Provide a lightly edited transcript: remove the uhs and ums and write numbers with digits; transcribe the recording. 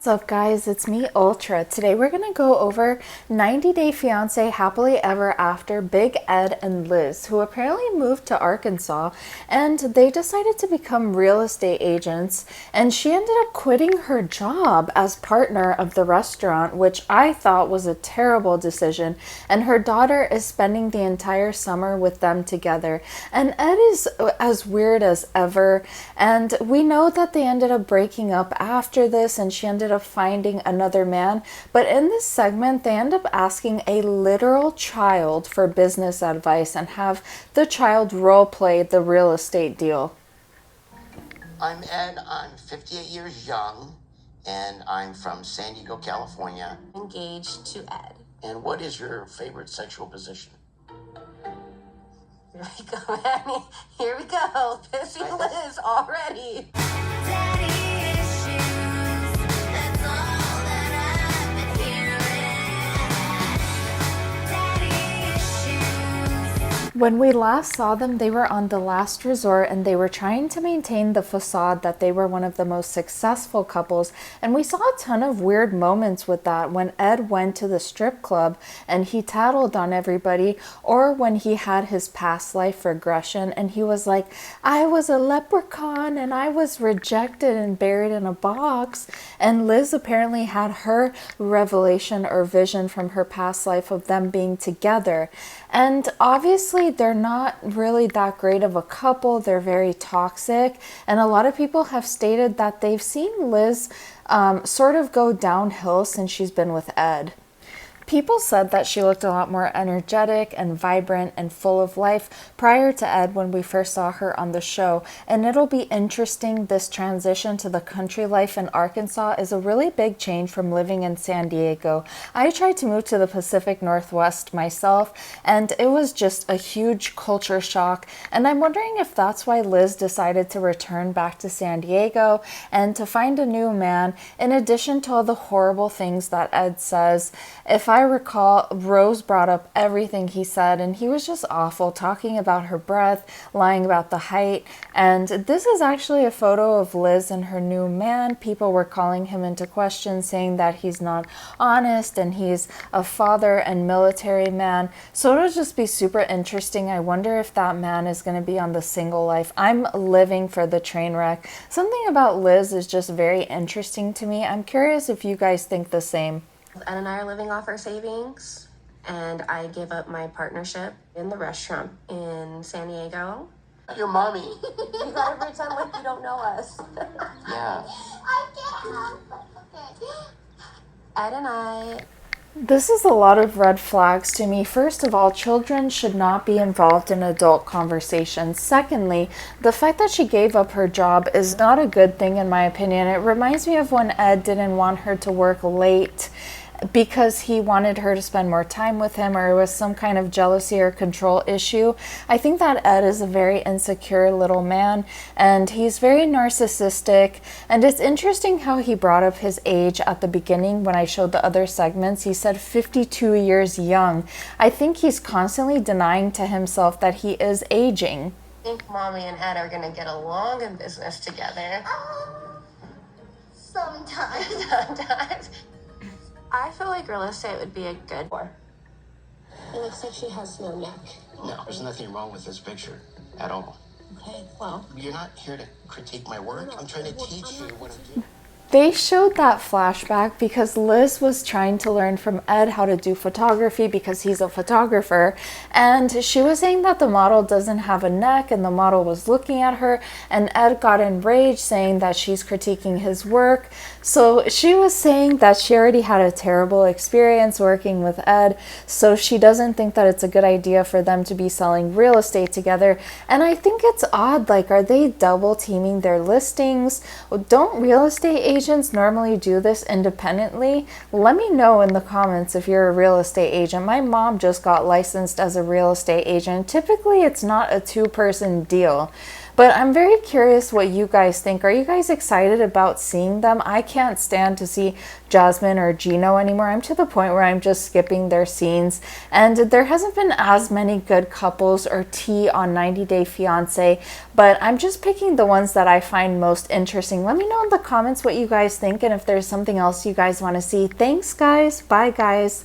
What's up guys, it's me Ultra. Today we're gonna go over 90 Day Fiancé Happily Ever After Big Ed and Liz, who apparently moved to Arkansas and they decided to become real estate agents, and she ended up quitting her job as partner of the restaurant, which I thought was a terrible decision, and her daughter is spending the entire summer with them together. And Ed is as weird as ever, and we know that they ended up breaking up after this and she ended up finding another man. But in this segment, they end up asking a literal child for business advice and have the child role play the real estate deal. I'm Ed. I'm 58 years young, and I'm from San Diego, California. Engaged to Ed. And what is your favorite sexual position? Here we go, Annie. Here we go. Pissy Liz already. When we last saw them, they were on the last resort and they were trying to maintain the facade that they were one of the most successful couples. And we saw a ton of weird moments with that when Ed went to the strip club and he tattled on everybody, or when he had his past life regression and he was like, I was a leprechaun and I was rejected and buried in a box. And Liz apparently had her revelation or vision from her past life of them being together. And obviously they're not really that great of a couple. They're very toxic. And a lot of people have stated that they've seen Liz sort of go downhill since she's been with Ed. People said that she looked a lot more energetic and vibrant and full of life prior to Ed when we first saw her on the show. And it'll be interesting. This transition to the country life in Arkansas is a really big change from living in San Diego. I tried to move to the Pacific Northwest myself, and it was just a huge culture shock. And I'm wondering if that's why Liz decided to return back to San Diego and to find a new man, in addition to all the horrible things that Ed says. If I recall, Rose brought up everything he said, and he was just awful, talking about her breath, lying about the height. And this is actually a photo of Liz and her new man. People were calling him into question, saying that he's not honest and he's a father and military man. So it'll just be super interesting. I wonder if that man is going to be on the single life. I'm living for the train wreck. Something about Liz is just very interesting to me. I'm curious if you guys think the same. Ed and I are living off our savings, and I gave up my partnership in the restaurant in San Diego. Your mommy. You gotta pretend like you don't know us. Yeah. Ed and I... This is a lot of red flags to me. First of all, children should not be involved in adult conversations. Secondly, the fact that she gave up her job is not a good thing in my opinion. It reminds me of when Ed didn't want her to work late because he wanted her to spend more time with him, or it was some kind of jealousy or control issue. I think that Ed is a very insecure little man, and he's very narcissistic. And it's interesting how he brought up his age at the beginning. When I showed the other segments, he said 52 years young. I think he's constantly denying to himself that he is aging. I think Mommy and Ed are gonna get along in business together. Sometimes. I feel like real estate would be a good for. It looks like she has no neck. No, there's nothing wrong with this picture at all. Okay, well... You're not here to critique my work. I'm trying to teach you what I'm doing. They showed that flashback because Liz was trying to learn from Ed how to do photography because he's a photographer, and she was saying that the model doesn't have a neck, and the model was looking at her, and Ed got enraged saying that she's critiquing his work. So she was saying that she already had a terrible experience working with Ed, so she doesn't think that it's a good idea for them to be selling real estate together. And I think it's odd, like, are they double teaming their listings? Don't real estate agents normally do this independently? Let me know in the comments if you're a real estate agent. My mom just got licensed as a real estate agent. Typically it's not a two-person deal. But I'm very curious what you guys think. Are you guys excited about seeing them? I can't stand to see Jasmine or Gino anymore. I'm to the point where I'm just skipping their scenes. And there hasn't been as many good couples or tea on 90 Day Fiancé, but I'm just picking the ones that I find most interesting. Let me know in the comments what you guys think and if there's something else you guys want to see. Thanks, guys. Bye, guys.